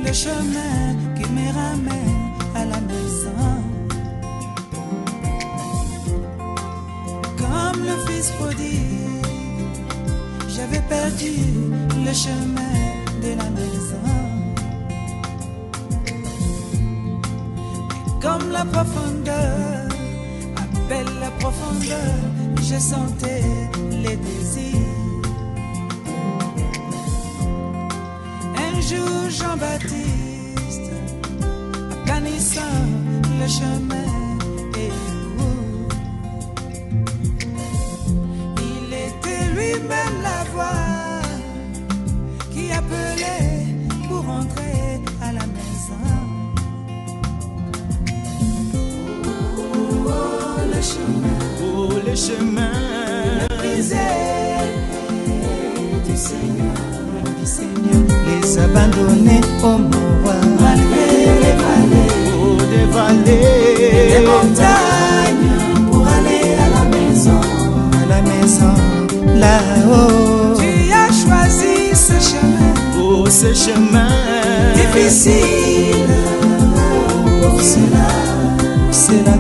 le chemin qui me ramène à la maison. Comme le fils prodigue, j'avais perdu le chemin de la maison. Comme la profondeur appelle la profondeur, je sentais les désirs. Un jour Jean-Baptiste, aplanissant le chemin et où il était lui-même la voix qui appelait pour entrer à la maison. Oh, le chemin, le brisé du Seigneur, les abandonnés au mort, malgré les vallées, oh, des vallées, les montagnes, pour aller à la maison, là-haut. Tu as choisi ce chemin, oh, ce chemin difficile, pour cela. C'est la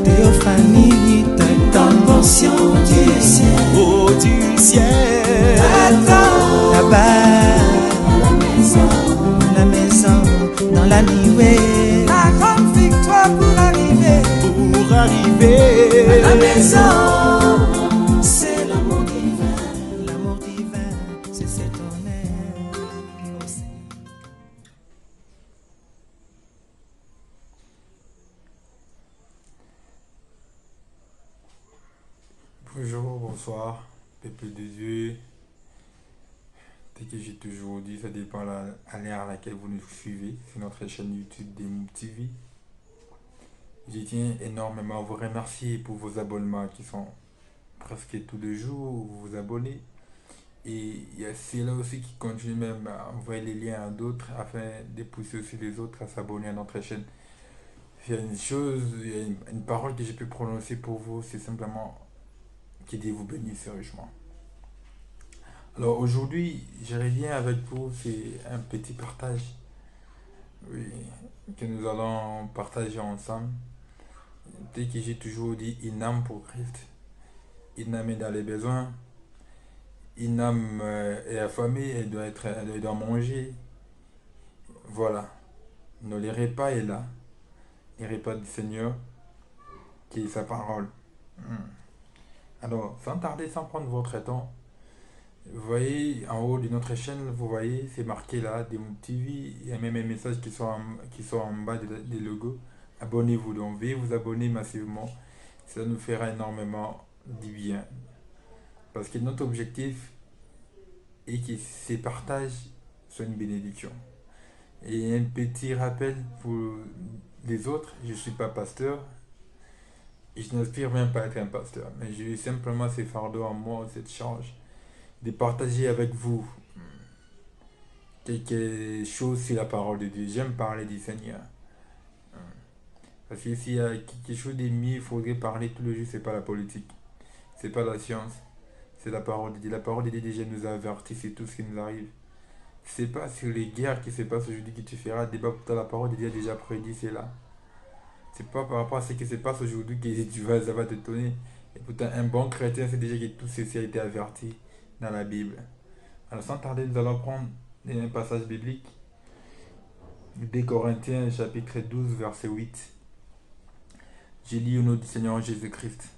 théophanie d'intention du ciel. Oh, du ciel. Attends là-bas, la maison, dans la nuée. La grande victoire pour arriver à la maison. C'est l'amour divin, c'est cet honneur aussi. Bonjour, bonsoir, peuple de Dieu. Tel que j'ai toujours dit, ça dépend à l'ère à laquelle vous nous suivez. C'est notre chaîne YouTube Demoub TV. Je tiens énormément à vous remercier pour vos abonnements qui sont presque tous les jours. Vous vous abonnez. Et il y a ceux-là aussi qui continuent même à envoyer les liens à d'autres afin de pousser aussi les autres à s'abonner à notre chaîne. Il y a une chose, il y a une parole que j'ai pu prononcer pour vous, c'est simplement que Dieu vous bénisse sérieusement. Alors aujourd'hui, je reviens avec vous, c'est un petit partage, oui, que nous allons partager ensemble. Dès que j'ai toujours dit, une âme pour Christ, une âme est dans les besoins, une âme est affamée, elle doit manger. Voilà, ne les repas est là, les repas du Seigneur, qui est sa parole. Alors, sans tarder, sans prendre votre temps, vous voyez en haut de notre chaîne, vous voyez, c'est marqué là, Demoub TV, il y a même un message qui sont en bas des logos. Abonnez-vous, donc veuillez vous abonner massivement, ça nous fera énormément du bien. Parce que notre objectif est que ces partages soient une bénédiction. Et un petit rappel pour les autres, je ne suis pas pasteur, et je n'aspire même pas à être un pasteur, mais j'ai eu simplement ces fardeaux en moi, cette charge de partager avec vous quelque chose sur la parole de Dieu. J'aime parler du Seigneur. Parce que s'il y a quelque chose de mieux, il faudrait parler tout le jour, c'est pas la politique, c'est pas la science, c'est la parole de Dieu. La parole de Dieu déjà nous avertit sur tout ce qui nous arrive. C'est pas sur les guerres qui se passent aujourd'hui que tu feras débat, pour toi la parole de Dieu a déjà prédit cela. C'est pas par rapport à ce qui se passe aujourd'hui que ça va t'étonner. Et pourtant, un bon chrétien, c'est déjà que tout ceci a été averti dans la Bible. Alors, sans tarder, nous allons prendre un passage biblique. 2 Corinthiens, chapitre 12, verset 8. J'ai lu au nom du Seigneur Jésus-Christ.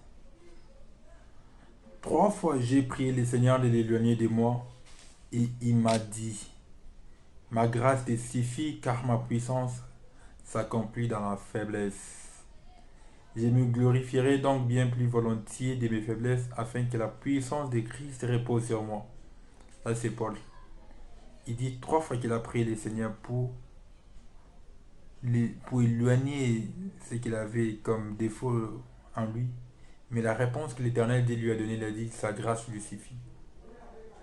3 fois, j'ai prié le Seigneur de l'éloigner de moi, et il m'a dit, ma grâce te suffit, car ma puissance s'accomplit dans la faiblesse. Je me glorifierai donc bien plus volontiers de mes faiblesses, afin que la puissance de Christ repose sur moi. Là, c'est Paul. Il dit 3 fois qu'il a prié le Seigneur pour éloigner ce qu'il avait comme défaut en lui. Mais la réponse que l'Éternel lui a donnée, il a dit, sa grâce lui suffit.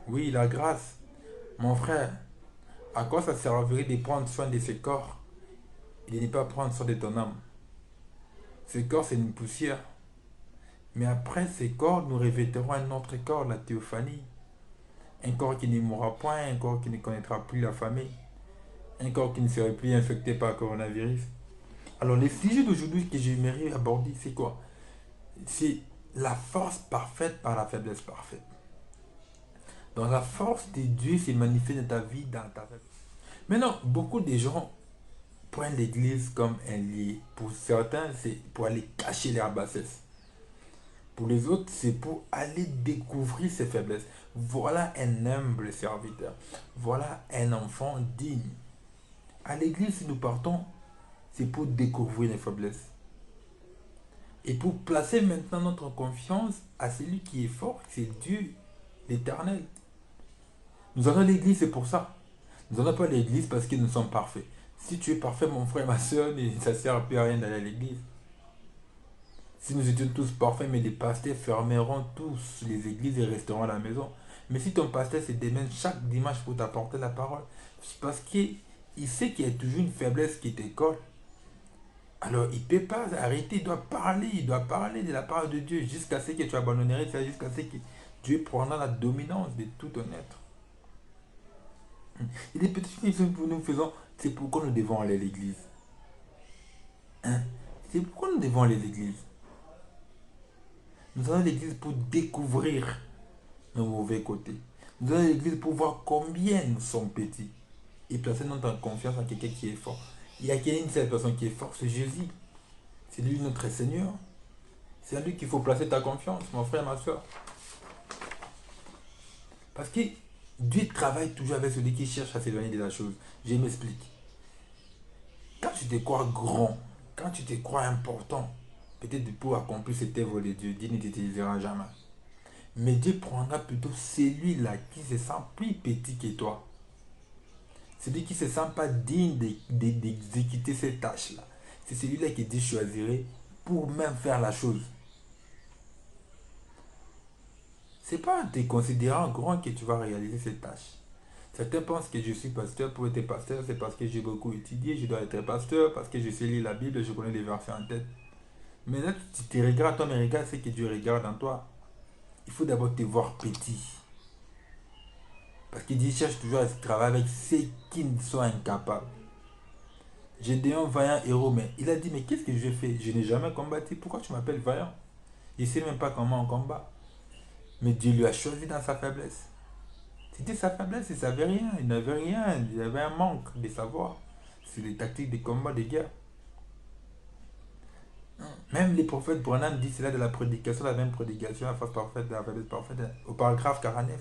Oui, la grâce. Mon frère, à quoi ça servirait de prendre soin de ce corps et de ne pas prendre soin de ton âme? Ce corps, c'est une poussière. Mais après ce corps, nous revêterons un autre corps, la théophanie. Un corps qui ne mourra point, un corps qui ne connaîtra plus la famille. Un corps qui ne serait plus infecté par le coronavirus. Alors, le sujet d'aujourd'hui que j'aimerais aborder, c'est quoi? C'est la force parfaite par la faiblesse parfaite. Donc, la force de Dieu se manifeste dans ta vie, dans ta faiblesse. Maintenant, beaucoup de gens prennent l'église comme un lieu. Pour certains, c'est pour aller cacher leur bassesse. Pour les autres, c'est pour aller découvrir ses faiblesses. Voilà un humble serviteur. Voilà un enfant digne. À l'église, si nous partons, c'est pour découvrir les faiblesses. Et pour placer maintenant notre confiance à celui qui est fort, c'est Dieu, l'Éternel. Nous allons à l'église, c'est pour ça. Nous n'allons pas à l'église parce que nous sommes parfaits. Si tu es parfait, mon frère, ma soeur, ça ne sert plus à rien d'aller à l'église. Si nous étions tous parfaits, mais les pasteurs fermeront tous les églises et resteront à la maison. Mais si ton pasteur se démène chaque dimanche pour t'apporter la parole, c'est parce qu'il sait qu'il y a toujours une faiblesse qui te colle. Alors il ne peut pas arrêter, il doit parler de la parole de Dieu jusqu'à ce que tu abandonnerais, jusqu'à ce que Dieu prendra la dominance de tout ton être. Et les petites choses que nous faisons, c'est pourquoi nous devons aller à l'église. Hein? C'est pourquoi nous devons aller à l'église. Nous allons à l'église pour découvrir nos mauvais côtés. Nous allons à l'église pour voir combien nous sommes petits. Et placer notre confiance en quelqu'un qui est fort. Il y a une seule personne qui est forte, c'est Jésus. C'est lui notre Seigneur. C'est à lui qu'il faut placer ta confiance, mon frère, ma soeur. Parce que Dieu travaille toujours avec celui qui cherche à s'éloigner de la chose. Je m'explique. Quand tu te crois grand, quand tu te crois important, peut-être pour accomplir cette œuvre de Dieu, Dieu ne t'utilisera jamais. Mais Dieu prendra plutôt celui-là qui se sent plus petit que toi. Celui qui ne se sent pas digne d'exécuter ces tâches-là. C'est celui-là que Dieu choisirait pour même faire la chose. Ce n'est pas en te considérant grand que tu vas réaliser cette tâche. Certains pensent que je suis pasteur. Pour être pasteur, c'est parce que j'ai beaucoup étudié, je dois être pasteur, parce que je sais lire la Bible, je connais les versets en tête. Mais là, tu te regardes, toi, mais regarde ce que Dieu regarde en toi. Il faut d'abord te voir petit. Parce que Dieu cherche toujours à travailler avec ceux qui sont incapables. J'ai un vaillant héros, mais il a dit, mais qu'est-ce que je fais? Je n'ai jamais combattu. Pourquoi tu m'appelles vaillant? Il ne sait même pas comment on combat. Mais Dieu lui a choisi dans sa faiblesse. C'était sa faiblesse, il ne savait rien. Il n'avait rien. Il avait un manque de savoir sur les tactiques de combat, de guerre. Même les prophètes Branham disent cela de la prédication, la même prédication, la force parfaite, la faiblesse parfaite, au paragraphe 49.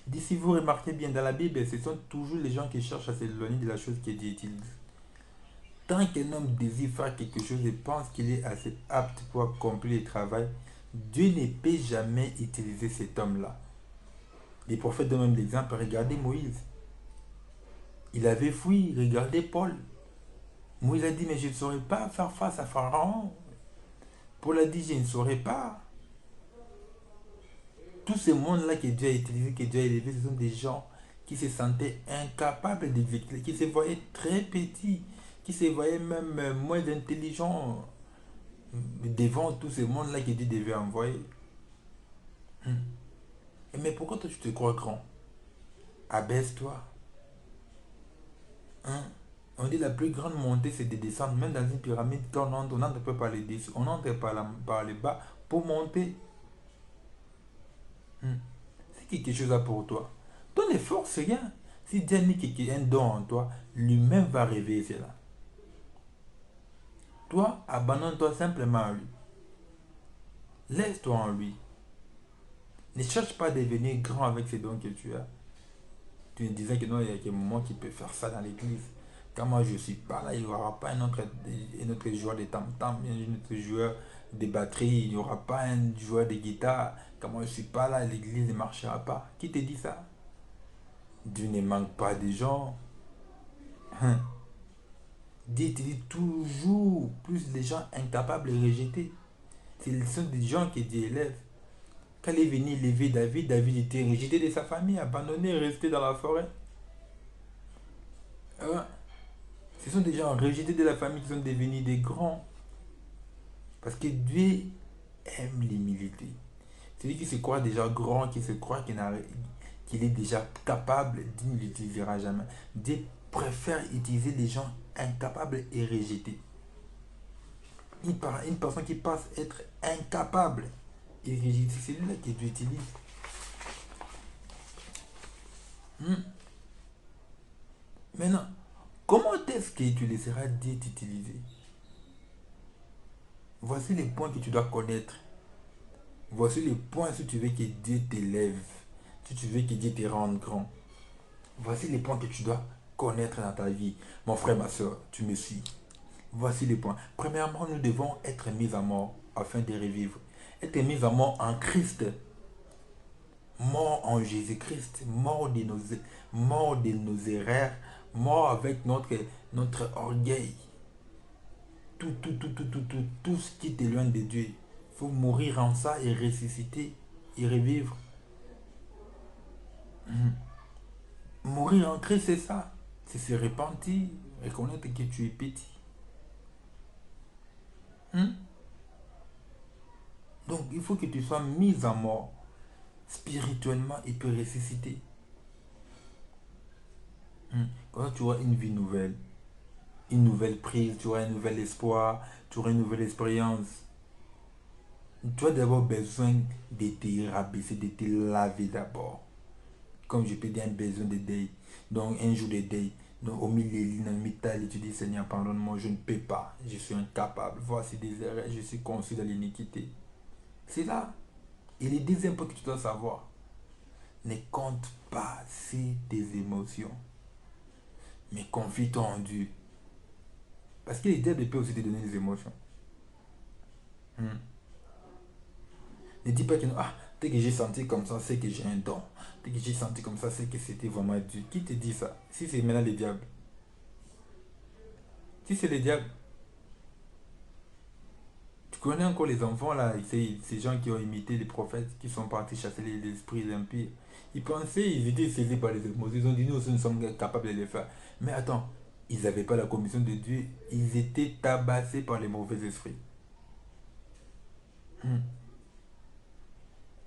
Il dit, si vous remarquez bien dans la Bible, ce sont toujours les gens qui cherchent à s'éloigner de la chose que Dieu utilise. Tant qu'un homme désire faire quelque chose et pense qu'il est assez apte pour accomplir le travail, Dieu ne peut jamais utiliser cet homme-là. Les prophètes donnent même l'exemple. Regardez Moïse. Il avait fui. Regardez Paul. Moïse a dit, mais je ne saurais pas faire face à Pharaon. Paul a dit, je ne saurais pas. Tous ces mondes-là que Dieu a utilisé, que Dieu a élevé, ce sont des gens qui se sentaient incapables d'exécuter, qui se voyaient très petits, qui se voyaient même moins intelligents devant tous ces mondes-là que Dieu devait envoyer. Mais pourquoi toi tu te crois grand? Abaisse-toi. On dit la plus grande montée, c'est de descendre. Même dans une pyramide, quand on n'entre pas par les dessus, on entre par les bas pour monter. C'est quelque chose là pour toi. Ton effort, c'est rien. Si Dieu a mis un don en toi, lui-même va réveiller cela. Toi, abandonne-toi simplement à lui. Laisse-toi en lui. Ne cherche pas à devenir grand avec ces dons que tu as. Tu me disais que non, il y a que moi qui peut faire ça dans l'église. Quand moi je ne suis pas là, il n'y aura pas un autre joueur de tam-tam, un autre joueur de batterie, il n'y aura pas un joueur de guitare. Quand moi je ne suis pas là, l'église ne marchera pas. Qui te dit ça? Dieu ne manque pas de gens. Dieu te dit toujours plus de gens incapables et rejetés. Ce sont des gens que Dieu élève. Quand il est venu élever David, David était rejeté de sa famille, abandonné, resté dans la forêt. Ce sont des gens rejetés de la famille qui sont devenus des grands. Parce que Dieu aime l'humilité. Celui qui se croit déjà grand, qui se croit qu'il est déjà capable, Dieu ne l'utilisera jamais. Dieu préfère utiliser les gens incapables et rejetés. Une personne qui passe être incapable et rejetée, c'est celui-là que Dieu utilise. Maintenant, comment est-ce que tu laisseras Dieu t'utiliser? Voici les points que tu dois connaître. Voici les points si tu veux que Dieu t'élève, si tu veux que Dieu te rende grand. Voici les points que tu dois connaître dans ta vie. Mon frère, ma soeur, tu me suis. Voici les points. Premièrement, nous devons être mis à mort afin de revivre. Être mis à mort en Christ. Mort en Jésus-Christ. Mort de nos erreurs. Mort avec notre orgueil. Tout ce qui t'éloigne de Dieu. Il faut mourir en ça et ressusciter et revivre. Mourir en Christ, c'est ça. C'est se repentir, reconnaître que tu es petit. Donc, il faut que tu sois mis à mort spirituellement et puis ressusciter. Quand tu auras une vie nouvelle, une nouvelle prise, tu auras un nouvel espoir, tu auras une nouvelle expérience. Tu as d'abord besoin de te rabaisser, de te laver d'abord. Comme je peux dire, un besoin de deuil. Donc, un jour de deuil. Donc, au milieu, dans le milieu, tu dis, Seigneur, pardonne-moi, je ne peux pas. Je suis incapable. Voici des erreurs, je suis conçu dans l'iniquité. C'est là. Et les deuxième point que tu dois savoir, ne compte pas sur tes émotions, mais confie-toi en Dieu. Parce que les diables peuvent aussi te donner des émotions. Ne dis pas que non, dès que j'ai senti comme ça, c'est que j'ai un don. Dès que j'ai senti comme ça, c'est que c'était vraiment Dieu. Qui te dit ça? Si c'est maintenant les diables. Si c'est les diables. Tu connais encore les enfants là, ces gens qui ont imité les prophètes, qui sont partis chasser les esprits impurs. Ils pensaient, ils étaient saisis par les émotions. Ils ont dit, nous aussi nous sommes capables de les faire. Mais attends, ils n'avaient pas la commission de Dieu. Ils étaient tabassés par les mauvais esprits.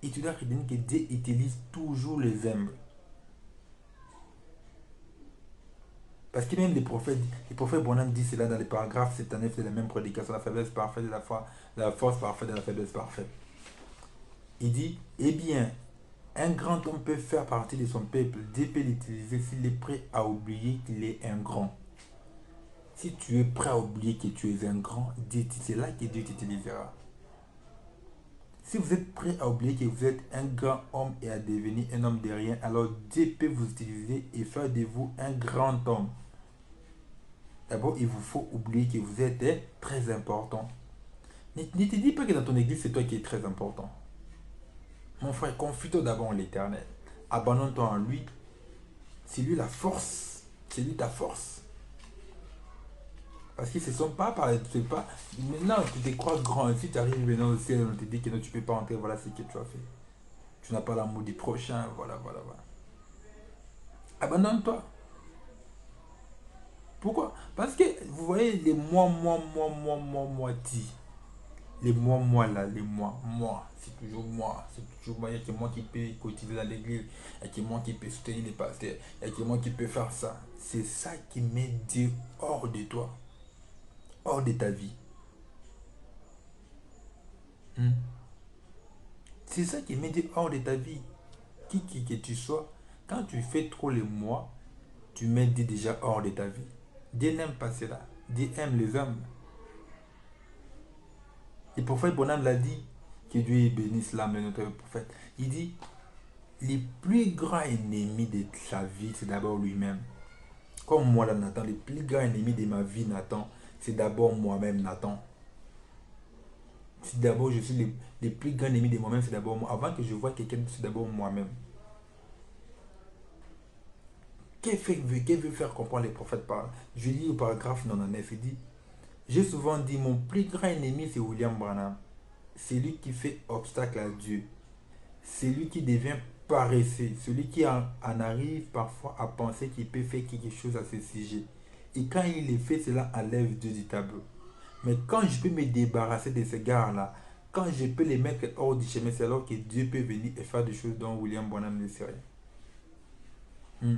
Et tu dois retenir que Dieu utilise toujours les humbles. Parce que même les prophètes Bonham dit cela dans les paragraphes 7 à 9 de la même prédication, la faiblesse parfaite de la foi, la force parfaite de la faiblesse parfaite. Il dit, eh bien, un grand homme peut faire partie de son peuple. Dieu peut l'utiliser s'il est prêt à oublier qu'il est un grand. Si tu es prêt à oublier que tu es un grand, c'est là que Dieu t'utilisera. Si vous êtes prêt à oublier que vous êtes un grand homme et à devenir un homme de rien, alors Dieu peut vous utiliser et faire de vous un grand homme. D'abord, il vous faut oublier que vous êtes très important. Ne te dis pas que dans ton église, c'est toi qui es très important. Mon frère, confie-toi d'abord en l'Éternel. Abandonne-toi en lui. C'est lui la force. C'est lui ta force. Parce que ce ne sont pas par... Maintenant, tu te crois grand. Si tu arrives maintenant au ciel, on te dit que non, tu ne peux pas entrer. Voilà ce que tu as fait. Tu n'as pas l'amour du prochain. Voilà. Abandonne-toi. Pourquoi? Parce que vous voyez les moi, dit. Les moi là, les moi. C'est toujours moi. Il n'y a que moi qui peux cultiver dans l'église. Il n'y a que moi qui peux soutenir les pasteurs. Il n'y a que moi qui peux faire ça. C'est ça qui met Dieu hors de toi. Hors de ta vie. C'est ça qui met Dieu hors de ta vie. Qui que tu sois, quand tu fais trop les moi, tu mets Dieu déjà hors de ta vie. Dieu n'aime pas cela. Dieu aime les hommes. Le prophète Bonham l'a dit, que Dieu bénisse l'âme de notre prophète. Il dit, le plus grand ennemi de sa vie, c'est d'abord lui-même. Comme moi là, Nathan, le plus grand ennemi de ma vie, Nathan, c'est d'abord moi-même, Nathan. Si d'abord je suis le plus grand ennemi de moi-même, c'est d'abord moi. Avant que je vois quelqu'un, c'est d'abord moi-même. Qu'est-ce qu'il veut faire comprendre les prophètes par là? Je lis au paragraphe 99, il dit, j'ai souvent dit, mon plus grand ennemi, c'est William Branham. C'est lui qui fait obstacle à Dieu. C'est lui qui devient paresseux. Celui qui en arrive parfois à penser qu'il peut faire quelque chose à ce sujet. Et quand il le fait, cela enlève Dieu du tableau. Mais quand je peux me débarrasser de ces gars-là, quand je peux les mettre hors du chemin, c'est alors que Dieu peut venir et faire des choses dont William Branham ne sait rien.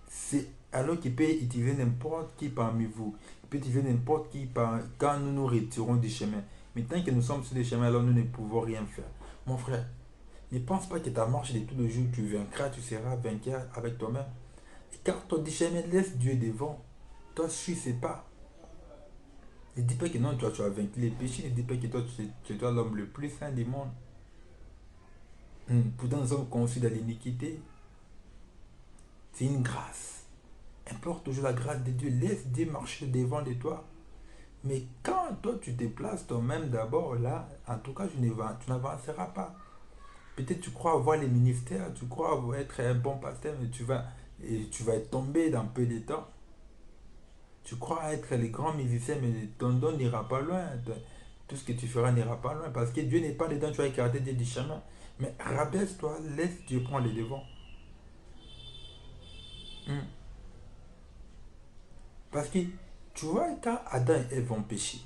C'est Alors qu'il peut utiliser n'importe qui parmi vous. Il peut utiliser n'importe qui quand nous nous retirons du chemin. Mais tant que nous sommes sur le chemin, alors nous ne pouvons rien faire. Mon frère, ne pense pas que ta marche de tous les jours, tu vaincras, tu seras vainqueur avec toi-même. Écarte-toi du chemin, laisse Dieu devant. Toi, suis ses pas. Ne dis pas que non, toi, tu as vaincu les péchés. Ne dis pas que toi, tu es toi l'homme le plus saint du monde. Pourtant, nous sommes conçus dans l'iniquité. C'est une grâce. Implore toujours la grâce de Dieu. Laisse Dieu marcher devant de toi. Mais quand toi, tu te places toi-même d'abord, là, en tout cas, tu n'avanceras pas. Peut-être tu crois avoir les ministères, tu crois être un bon pasteur, mais tu vas tomber dans peu de temps. Tu crois être les grands musiciens, mais ton don n'ira pas loin. Tout ce que tu feras n'ira pas loin. Parce que Dieu n'est pas dedans, tu vas écarter Dieu du chemin. Mais rabaisse-toi, laisse Dieu prendre les devants. Hmm. Parce que, tu vois, quand Adam et Ève ont péché,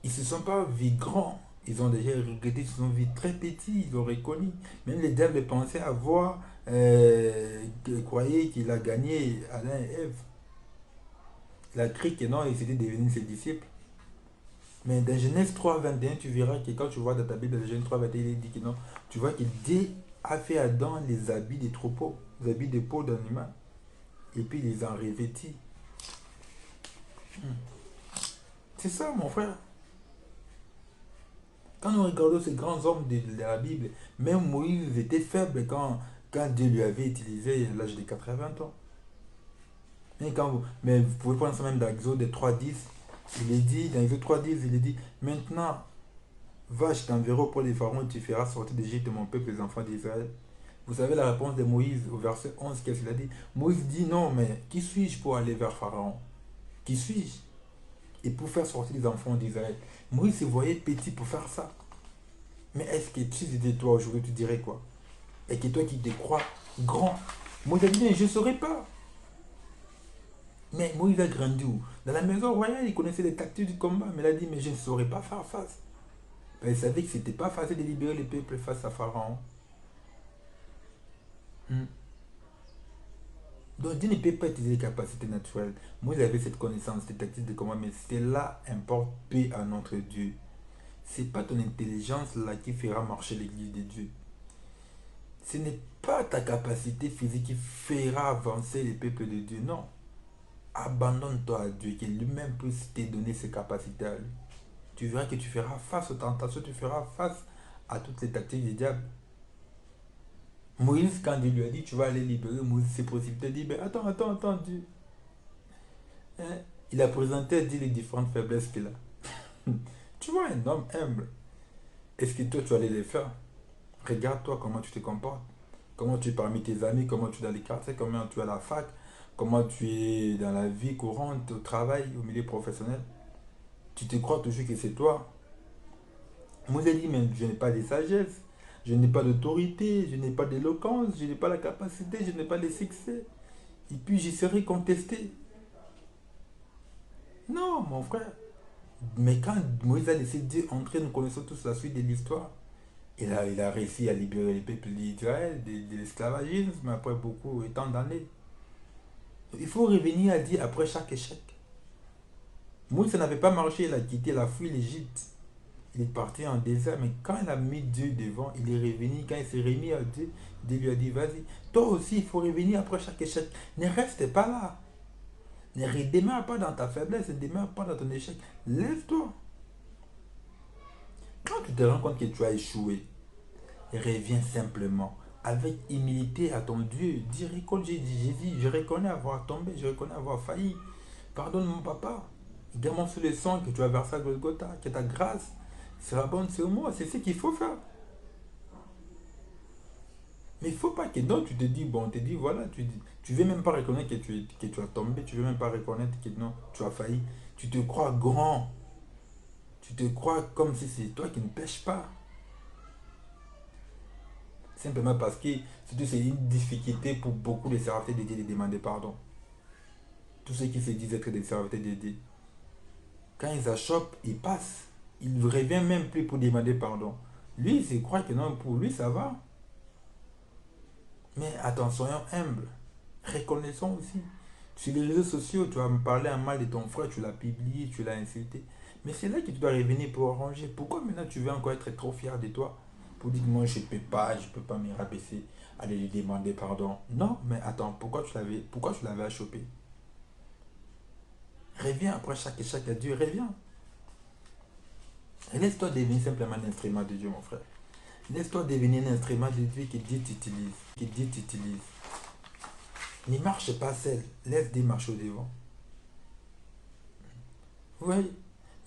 ils ne se sont pas vus grands. Ils ont déjà regretté, ils se sont vus très petits, ils ont reconnu. Même les diables pensaient avoir, croyaient qu'il a gagné Adam et Ève. Il a crié que non, ils étaient devenus ses disciples. Mais dans Genèse 3, 21, tu verras que quand tu vois dans ta Bible, dans Genèse 3, 21, il dit que non. Tu vois que Dieu a fait à Adam les habits des troupeaux, les habits de peau d'animal. Et puis il les a revêtis. C'est ça, mon frère. Quand nous regardons ces grands hommes de la Bible, même Moïse était faible quand Dieu lui avait utilisé à l'âge de 80 ans. Mais vous pouvez prendre ça même dans Exode 3.10. Il est dit, dans Exode 3.10, il est dit, maintenant, va, je t'enverrai auprès des pharaons et tu feras sortir d'Égypte mon peuple, les enfants d'Israël. Vous savez la réponse de Moïse au verset 11, qu'est-ce qu'il a dit? Moïse dit, non, mais qui suis-je pour aller vers Pharaon? Qui suis-je? Et pour faire sortir les enfants d'Israël. Moïse se voyait petit pour faire ça. Mais est-ce que tu étais toi aujourd'hui, tu dirais quoi? Et que toi qui te crois grand? Moïse a dit, mais je ne saurais pas. Mais Moïse a grandi où? Dans la maison royale, il connaissait les tactiques du combat. Mais il a dit, mais je ne saurais pas faire face. Ben, il savait que ce n'était pas facile de libérer le peuple face à Pharaon. Donc Dieu ne peut pas utiliser les capacités naturelles. Moïse avait cette connaissance, cette tactique de combat, mais cela importe peu à notre Dieu. Ce n'est pas ton intelligence là qui fera marcher l'église de Dieu. Ce n'est pas ta capacité physique qui fera avancer les peuples de Dieu, non. Abandonne-toi à Dieu, qu'il lui-même puisse te donner ses capacités à lui. Tu verras que tu feras face aux tentations, tu feras face à toutes les tactiques du diable. Moïse, quand Dieu lui a dit, tu vas aller libérer Moïse, c'est possible. Il dit, mais attends, Dieu. Hein? Il a présenté à Dieu les différentes faiblesses qu'il a. Tu vois un homme humble. Est-ce que toi, tu vas aller les faire? Regarde-toi comment tu te comportes. Comment tu es parmi tes amis, comment tu es dans les quartiers, comment tu es à la fac, comment tu es dans la vie courante, au travail, au milieu professionnel. Tu te crois toujours que c'est toi. Moïse a dit, mais je n'ai pas de sagesse, je n'ai pas d'autorité, je n'ai pas d'éloquence, je n'ai pas la capacité, je n'ai pas de succès. Et puis je serai contesté. Non, mon frère. Mais quand Moïse a laissé Dieu entrer, nous connaissons tous la suite de l'histoire. Il a réussi à libérer les peuples d'Israël de l'esclavagisme après beaucoup et tant d'années. Il faut revenir à Dieu après chaque échec. Moïse n'avait pas marché, il a quitté, il a fui l'Égypte. Il est parti en désert, mais quand il a mis Dieu devant, il est revenu. Quand il s'est remis à Dieu, Dieu lui a dit, vas-y, toi aussi, il faut revenir après chaque échec. Ne reste pas là. Ne redémarre pas dans ta faiblesse, ne démarre pas dans ton échec. Lève-toi. Quand tu te rends compte que tu as échoué, reviens simplement avec humilité à ton Dieu. Dis, Jésus, je reconnais avoir tombé, je reconnais avoir failli. Pardonne mon papa. Garde-moi sous le sang que tu as versé à Golgotha, que ta grâce sera bonne sur moi. C'est ce qu'il faut faire. Mais il ne faut pas que non, tu te dis, bon, tu te dis, voilà, tu ne veux même pas reconnaître que tu as tombé, tu ne veux même pas reconnaître que non, tu as failli. Tu te crois grand. Tu te crois comme si c'est toi qui ne pêches pas. Simplement parce que c'est une difficulté pour beaucoup de serviteurs de Dieu de demander pardon. Tous ceux qui se disent être des serviteurs de Dieu. Quand ils achoppent, ils passent. Il ne revient même plus pour demander pardon. Lui, il se croit que non, pour lui, ça va. Mais attends, soyons humbles. Reconnaissons aussi. Sur les réseaux sociaux, tu vas me parler en mal de ton frère, tu l'as publié, tu l'as insulté. Mais c'est là que tu dois revenir pour arranger. Pourquoi maintenant tu veux encore être trop fier de toi? Pour dire que moi je ne peux pas me rabaisser, aller lui demander pardon. Non, mais attends, pourquoi tu l'avais chopé? Reviens après chaque adieu, reviens. Et laisse-toi devenir simplement un instrument de Dieu, mon frère. Laisse-toi devenir un instrument de Dieu que Dieu t'utilise. Que Dieu t'utilise. Ne marche pas seul. Laisse Dieu marcher au devant. Oui.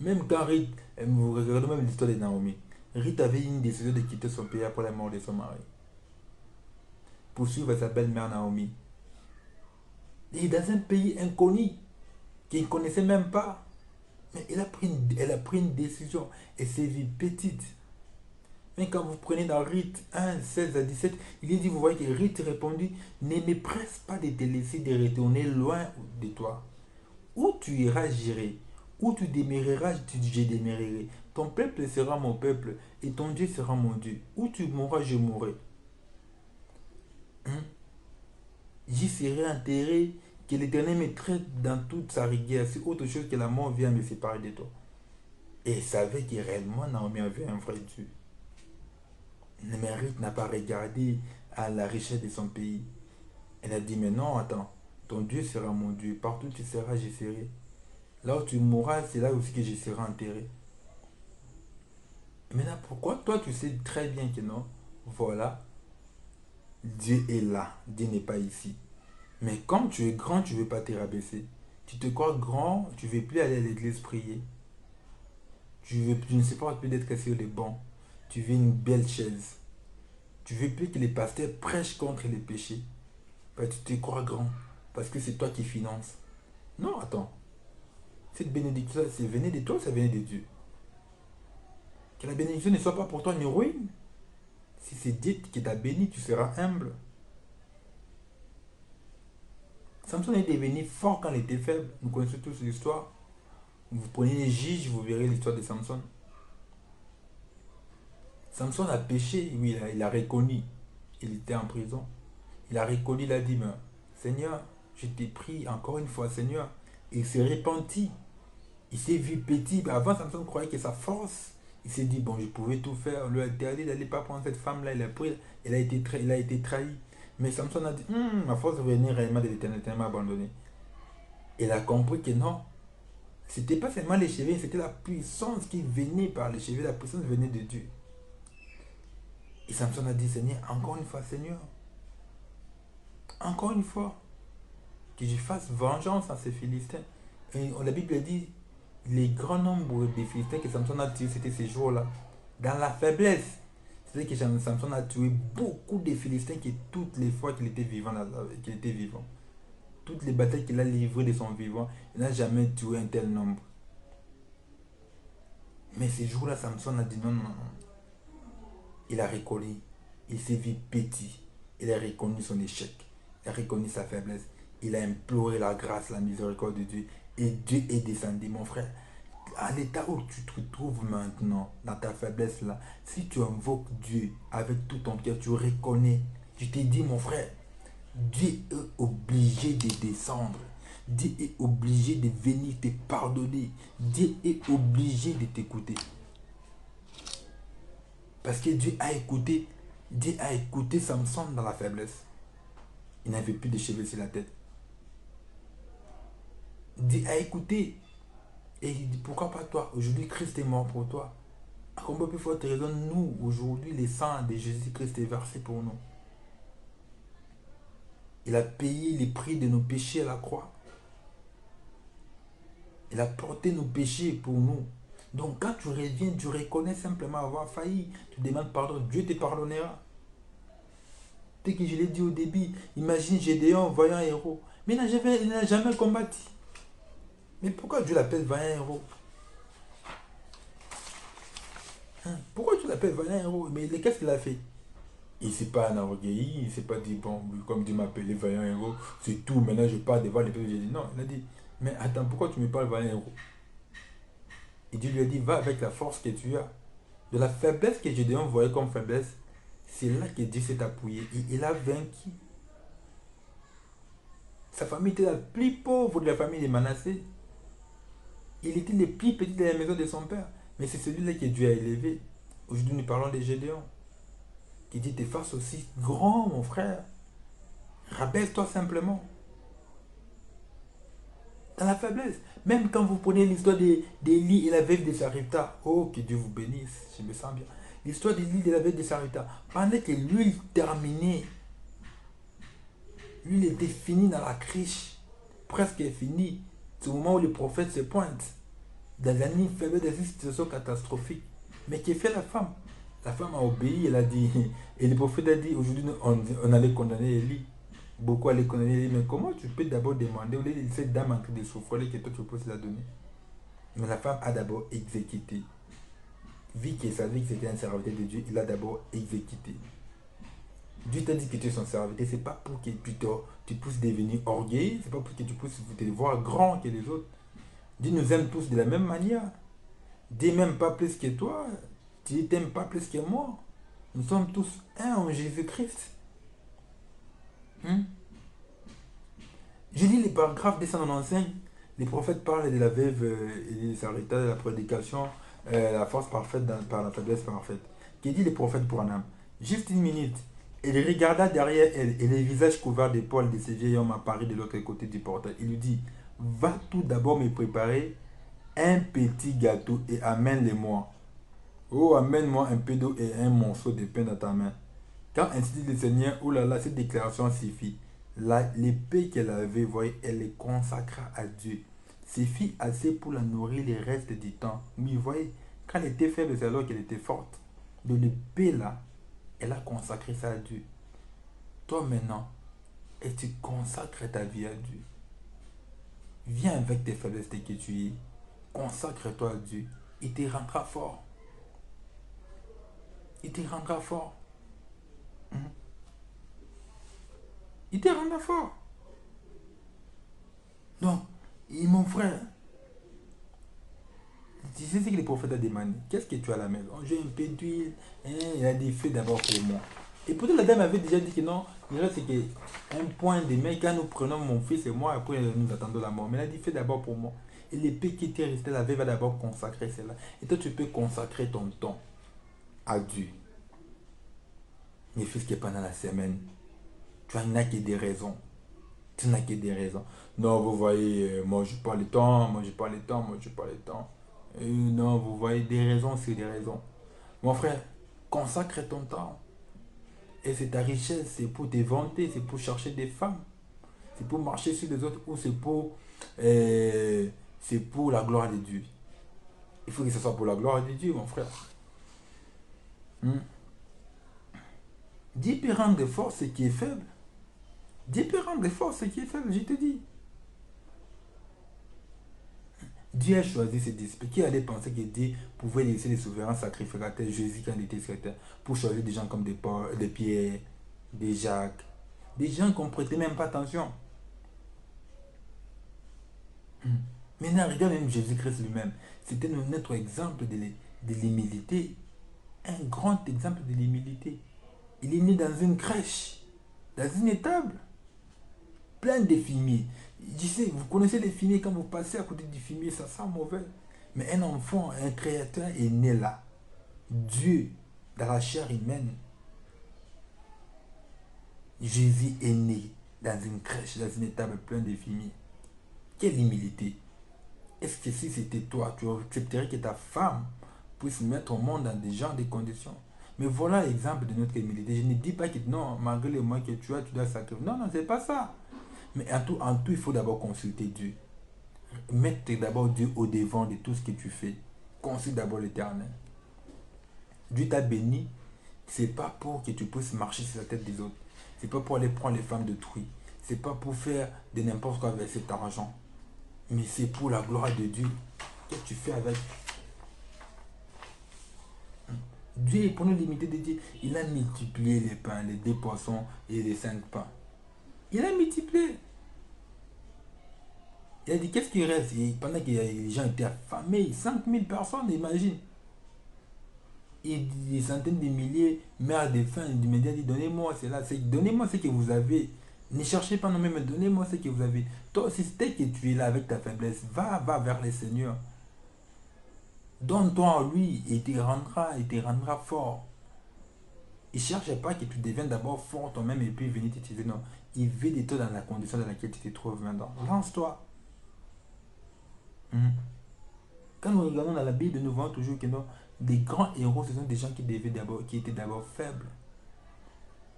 Même quand Ruth, vous regardez même l'histoire de Naomi. Ruth avait une décision de quitter son pays après la mort de son mari. Pour suivre sa belle-mère Naomi. Et dans un pays inconnu, qu'il ne connaissait même pas. Mais elle a pris une décision. Et c'est vie petite. Mais quand vous prenez dans Ruth 1, 16 à 17, il est dit, vous voyez que Ruth répondit, ne me presse pas de te laisser de retourner loin de toi. Où tu iras, j'irai. Où tu demeureras, je demeurerai. Ton peuple sera mon peuple et ton Dieu sera mon Dieu. Où tu mourras, je mourrai. J'y serai enterré, que l'Éternel me traite dans toute sa rigueur. C'est autre chose que la mort vient me séparer de toi. Et elle savait que réellement Naomi avait un vrai Dieu. Mais Ruth n'a pas regardé à la richesse de son pays. Elle a dit, mais non, attends, ton Dieu sera mon Dieu. Partout où tu seras, je serai. Là où tu mourras, c'est là aussi que je serai enterré. Maintenant, pourquoi toi, tu sais très bien que non? Voilà, Dieu est là, Dieu n'est pas ici. Mais quand tu es grand, tu ne veux pas te rabaisser. Tu te crois grand, tu ne veux plus aller à l'église prier. Tu ne sais pas plus d'être sur les bancs. Tu veux une belle chaise. Tu veux plus que les pasteurs prêchent contre les péchés. Parce que tu te crois grand. Parce que c'est toi qui finances. Non, attends. Cette bénédiction, c'est venue de toi, ça venait de Dieu. Que la bénédiction ne soit pas pour toi une ruine. Si c'est Dieu qui t'a béni, tu seras humble. Samson est devenu fort quand il était faible. Nous connaissons tous l'histoire. Vous prenez les juges, vous verrez l'histoire de Samson. Samson a péché, oui, il a reconnu. Il était en prison. Il a reconnu, il a dit, mais, Seigneur, je t'ai pris encore une fois, Seigneur. Il s'est repenti. Il s'est vu petit. Avant, Samson croyait que sa force. Il s'est dit, bon, je pouvais tout faire. On lui a interdit d'aller pas prendre cette femme-là. Il a pris, il a été trahi. Mais Samson a dit, ma force venait réellement de l'Éternel, l'Éternel m'a abandonné. Il a compris que non. C'était pas seulement les cheveux, c'était la puissance qui venait par les cheveux. La puissance venait de Dieu. Et Samson a dit, Seigneur, encore une fois, Seigneur. Encore une fois. Que je fasse vengeance à ces Philistins. Et la Bible dit, les grands nombres de Philistins que Samson a tués, c'était ces jours-là. Dans la faiblesse. C'est que Samson a tué beaucoup de Philistins que toutes les fois qu'il était vivant, toutes les batailles qu'il a livrées de son vivant, il n'a jamais tué un tel nombre. Mais ces jours-là, Samson a dit non, non, non. Il a reconnu, il s'est vu petit, il a reconnu son échec, il a reconnu sa faiblesse, il a imploré la grâce, la miséricorde de Dieu, et Dieu est descendu, mon frère. À l'état où tu te trouves maintenant, dans ta faiblesse là, si tu invoques Dieu avec tout ton cœur, tu reconnais, tu te dis, mon frère, Dieu est obligé de descendre. Dieu est obligé de venir te pardonner. Dieu est obligé de t'écouter. Parce que Dieu a écouté Samson dans la faiblesse. Il n'avait plus de cheveux sur la tête. Dieu a écouté. Et il dit, pourquoi pas toi? Aujourd'hui, Christ est mort pour toi. À combien plus forte raison, nous, aujourd'hui, le sang de Jésus-Christ est versé pour nous. Il a payé les prix de nos péchés à la croix. Il a porté nos péchés pour nous. Donc quand tu reviens, tu reconnais simplement avoir failli. Tu demandes pardon, Dieu te pardonnera. Tel que je l'ai dit au début, imagine Gédéon, vaillant héros. Mais il n'a jamais combattu. Mais pourquoi Dieu l'appelle vaillant héros? Pourquoi tu l'appelles vaillant héros? Mais qu'est-ce qu'il a fait? Il ne s'est pas enorgueilli, il ne s'est pas dit, bon, comme Dieu m'appelait vaillant héros, c'est tout, maintenant je pars devant les peuples. J'ai dit, non, il a dit, mais attends, pourquoi tu me parles vaillant héros? Et Dieu lui a dit, va avec la force que tu as. De la faiblesse que Gédéon voyait comme faiblesse, c'est là que Dieu s'est appuyé. Et il a vaincu. Sa famille était la plus pauvre de la famille des Manassés. Il était le plus petit de la maison de son père. Mais c'est celui-là que Dieu a élevé. Aujourd'hui, nous parlons de Gédéon. Qui dit, t'es face aussi grand, mon frère. Rabaisse-toi simplement. Dans la faiblesse. Même quand vous prenez l'histoire d'Élie et la veuve de Sarepta. Oh, que Dieu vous bénisse. Je me sens bien. L'histoire d'Élie et de la veuve de Sarepta. Pendant que l'huile terminait, l'huile était finie dans la criche. Presque finie. C'est au moment où le prophète se pointe. Dans la nuit faible, dans une situation catastrophique. Mais qui fait la femme? La femme a obéi, elle a dit. Et le prophète a dit, aujourd'hui, on allait condamner Élie. Beaucoup allaient condamner Élie. Mais comment tu peux d'abord demander, au lieu de cette dame en train de souffrir, que toi tu peux se la donner? Mais la femme a d'abord exécuté. Vu qu'il savait que c'était un serviteur de Dieu, il a d'abord exécuté. Dieu t'a dit que tu es son serviteur, c'est pas pour que tu puisses devenir orgueilleux, c'est pas pour que tu puisses te voir grand que les autres. Dieu nous aime tous de la même manière. Dieu m'aime pas plus que toi, Dieu t'aime pas plus que moi. Nous sommes tous un en Jésus-Christ. Je lis les paragraphes 295. Les prophètes parlent de la veuve et de Sarepta, de la prédication, la force parfaite par la faiblesse parfaite. Qui dit les prophètes pour un âme? Juste une minute. Il regarda derrière elle et les visages couverts de poils de ce vieil homme apparut de l'autre côté du portail. Il lui dit, va tout d'abord me préparer un petit gâteau et amène-le-moi. Oh, amène-moi un peu d'eau et un morceau de pain dans ta main. Quand ainsi dit le Seigneur, oh là là, cette déclaration suffit. L'épée qu'elle avait, voyez, elle les consacra à Dieu. Suffit assez pour la nourrir le reste du temps. Mais voyez, quand elle était faible, c'est alors qu'elle était forte. De l'épée là, elle a consacré ça à Dieu. Toi maintenant, et tu consacres ta vie à Dieu. Viens avec tes faiblesses que tu es. Consacre-toi à Dieu. Il te rendra fort. Il te rendra fort. Il te rendra fort. Donc, mon frère, tu sais ce que les prophètes ont demandé. Qu'est-ce que tu as à la maison? Oh, j'ai un peu d'huile. Il a dit, fais d'abord pour moi. Et pourtant, la dame avait déjà dit que non. Il reste qu'un point de main. Quand nous prenons mon fils et moi, après nous attendons la mort. Mais elle a dit, fais d'abord pour moi. Et l'épée qui était restée, la veuve va d'abord consacrer cela. Et toi, tu peux consacrer ton temps à Dieu. Mes fils, que pendant la semaine, tu n'as que des raisons. Tu n'as que des raisons. Non, vous voyez, moi, je n'ai pas le temps. Moi, je n'ai pas le temps. Moi, je n'ai pas le temps. Non, vous voyez, des raisons, c'est des raisons. Mon frère, consacre ton temps. Et c'est ta richesse, c'est pour te vanter, c'est pour chercher des femmes. C'est pour marcher sur les autres ou c'est pour la gloire de Dieu. Il faut que ce soit pour la gloire de Dieu, mon frère. Dieu peut rendre fort ce qui est faible. Dieu peut rendre fort ce qui est faible, je te dis. Dieu a choisi ses disciples. Qui allait penser que Dieu pouvait laisser les souverains sacrificateurs, Jésus quand il était sur terre, pour choisir des gens comme des Paul, des Pierre, des Jacques, des gens qu'on ne prêtait même pas attention. Maintenant, regarde même Jésus-Christ lui-même. C'était notre exemple de l'humilité. Un grand exemple de l'humilité. Il est né dans une crèche, dans une étable, plein de fumier. Je sais, vous connaissez les fumiers, quand vous passez à côté du fumier, ça sent mauvais. Mais un enfant, un créateur est né là. Dieu, dans la chair humaine. Jésus est né dans une crèche, dans une étable pleine de fumier. Quelle humilité! Est-ce que si c'était toi, tu accepterais que ta femme puisse mettre au monde dans des genres de conditions? Mais voilà l'exemple de notre humilité. Je ne dis pas que non, malgré les moyens que tu as, tu dois sacrifier. Non, non, c'est pas ça. Mais en tout, il faut d'abord consulter Dieu. Mettre d'abord Dieu au devant de tout ce que tu fais. Consulte d'abord l'Éternel. Dieu t'a béni. C'est pas pour que tu puisses marcher sur la tête des autres. C'est pas pour aller prendre les femmes d'autrui. C'est pas pour faire de n'importe quoi avec cet argent. Mais c'est pour la gloire de Dieu. Qu'est-ce que tu fais avec? Dieu est pour nous limiter de Dieu. Il a multiplié les pains, les 2 poissons et les 5 pains. Il a multiplié. Il a dit, qu'est-ce qui reste? Et pendant que les gens étaient affamés, 5000 personnes, imagine. Et des centaines de milliers meurent de faim. Il m'a dit, donnez-moi cela. Donnez-moi ce que vous avez. Ne cherchez pas non-même, donnez-moi ce que vous avez. Toi aussi, c'est que tu es là avec ta faiblesse. Va vers le Seigneur. Donne-toi en lui et il te rendra fort. Il ne cherche pas que tu deviennes d'abord fort toi-même et puis venir t'utiliser. Non. Il veut de toi dans la condition dans laquelle tu te trouves maintenant. Lance-toi. Mhm. Quand nous regardons dans la Bible, nous voyons toujours que non, des grands héros, ce sont des gens qui étaient d'abord faibles.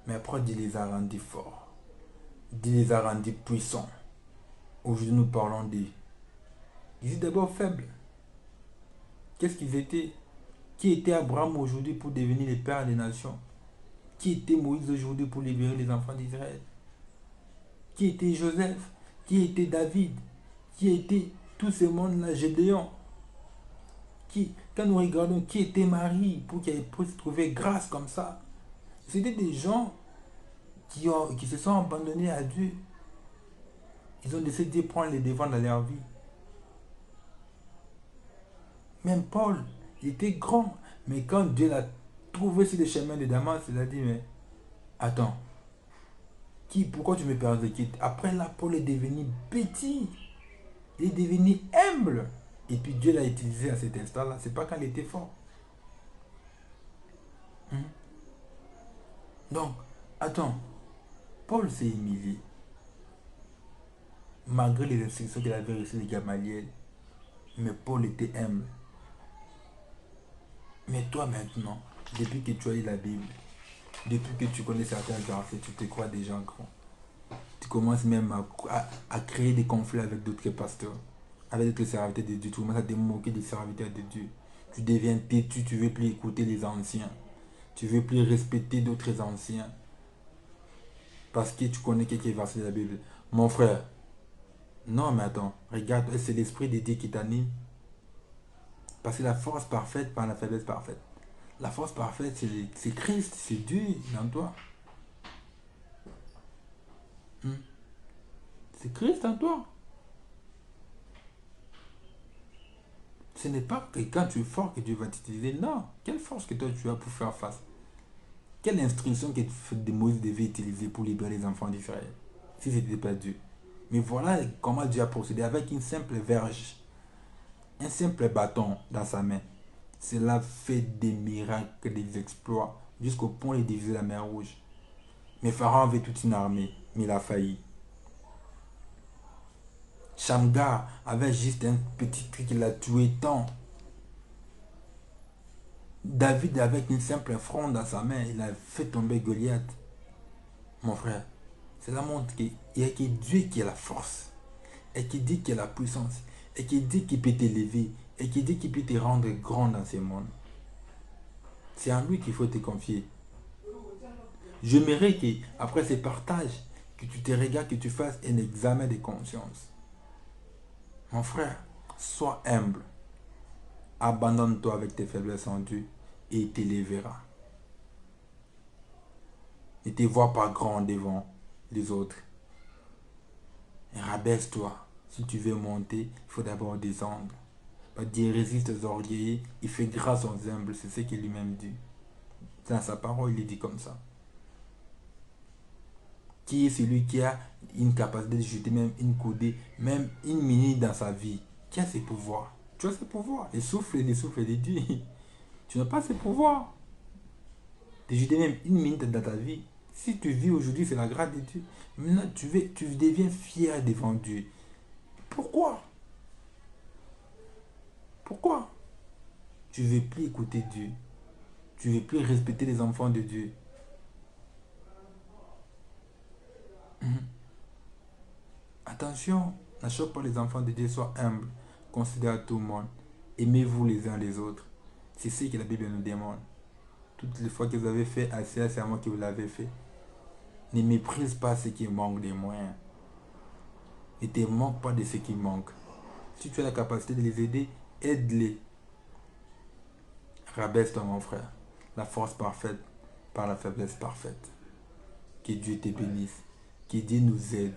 Mais après, Dieu les a rendus forts. Dieu les a rendus puissants. Aujourd'hui, nous parlons d'eux. Ils étaient d'abord faibles. Qu'est-ce qu'ils étaient? Qui était Abraham aujourd'hui pour devenir le père des nations? Qui était Moïse aujourd'hui pour libérer les enfants d'Israël? Qui était Joseph? Qui était David? Qui était tout ce monde-là, Gédéon? Quand nous regardons qui était Marie pour qu'elle puisse trouver grâce comme ça? C'était des gens qui se sont abandonnés à Dieu. Ils ont décidé de prendre les devants dans leur vie. Même Paul, il était grand. Mais quand Dieu l'a trouvé sur le chemin de Damas, il a dit, mais attends, pourquoi tu me persécutes? Après là, Paul est devenu petit. Il est devenu humble. Et puis Dieu l'a utilisé à cet instant-là. C'est pas quand il était fort. Donc, attends, Paul s'est humilié. Malgré les instructions qu'il avait reçues de Gamaliel. Mais Paul était humble. Mais toi maintenant, depuis que tu as lu la Bible, depuis que tu connais certains versets, tu te crois déjà grand. Tu commences même à créer des conflits avec d'autres pasteurs, avec d'autres serviteurs de Dieu. Tu commences à te moquer des serviteurs de Dieu. Tu deviens têtu, tu ne veux plus écouter les anciens. Tu ne veux plus respecter d'autres anciens. Parce que tu connais quelques versets de la Bible. Mon frère, non mais attends, regarde, c'est l'Esprit de Dieu qui t'anime. Parce que la force parfaite par la faiblesse parfaite. La force parfaite, c'est Christ, c'est Dieu dans toi. C'est Christ en toi. Ce n'est pas que quand tu es fort que Dieu va t'utiliser. Non. Quelle force que toi tu as pour faire face? Quelle instruction que Moïse devait utiliser pour libérer les enfants d'Israël? Si ce n'était pas Dieu. Mais voilà comment Dieu a procédé avec une simple verge. Un simple bâton dans sa main. Cela fait des miracles, des exploits, jusqu'au point de diviser la mer Rouge. Mais Pharaon avait toute une armée, mais il a failli. Shamgar avait juste un petit truc qui l'a tué tant. David, avec une simple fronde dans sa main, il a fait tomber Goliath. Mon frère, cela montre qu'il n'y a que Dieu qui a la force, et qui dit qu'il a la puissance, et qui dit qu'il peut t'élever, et qui dit qu'il peut te rendre grand dans ce monde. C'est en lui qu'il faut te confier. J'aimerais qu'après ces partages, que tu te regardes, que tu fasses un examen de conscience. Mon frère, sois humble. Abandonne-toi avec tes faiblesses en Dieu et il t'élèvera. Ne te vois pas grand devant les autres. Rabaisse-toi. Si tu veux monter, il faut d'abord descendre. Dieu résiste aux orgueilleux, il fait grâce aux humbles, c'est ce qu'il lui-même dit. Dans sa parole, il dit comme ça. Qui est celui qui a une capacité de jeter même une coudée, même une minute dans sa vie? Qui a ses pouvoirs? Tu as ses pouvoirs. Les souffles de Dieu. Tu n'as pas ses pouvoirs. De jeter même une minute dans ta vie. Si tu vis aujourd'hui, c'est la grâce de Dieu. Maintenant, tu deviens fier devant Dieu. Pourquoi? Pourquoi? Tu ne veux plus écouter Dieu. Tu ne veux plus respecter les enfants de Dieu. Attention, n'achète pas les enfants de Dieu, sois humble. Considère tout le monde. Aimez-vous les uns les autres. C'est ce que la Bible nous demande. Toutes les fois que vous avez fait assez, c'est à moi que vous l'avez fait. Ne méprise pas ceux qui manquent des moyens. Ne te manque pas de ce qui manque. Si tu as la capacité de les aider, aide-les. Rabaisse-toi, mon frère. La force parfaite par la faiblesse parfaite. Que Dieu te bénisse. Que Dieu nous aide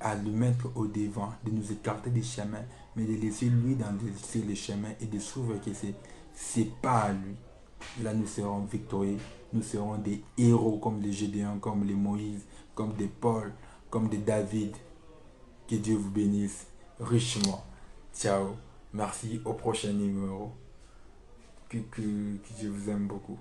à le mettre au devant, de nous écarter des chemins, mais de laisser lui dans les chemins et de s'ouvrir que c'est pas à lui. Là, nous serons victorieux. Nous serons des héros comme les Gédéons, comme les Moïse, comme des Paul, comme des David. Que Dieu vous bénisse richement. Ciao. Merci au prochain numéro. Que Dieu vous aime beaucoup.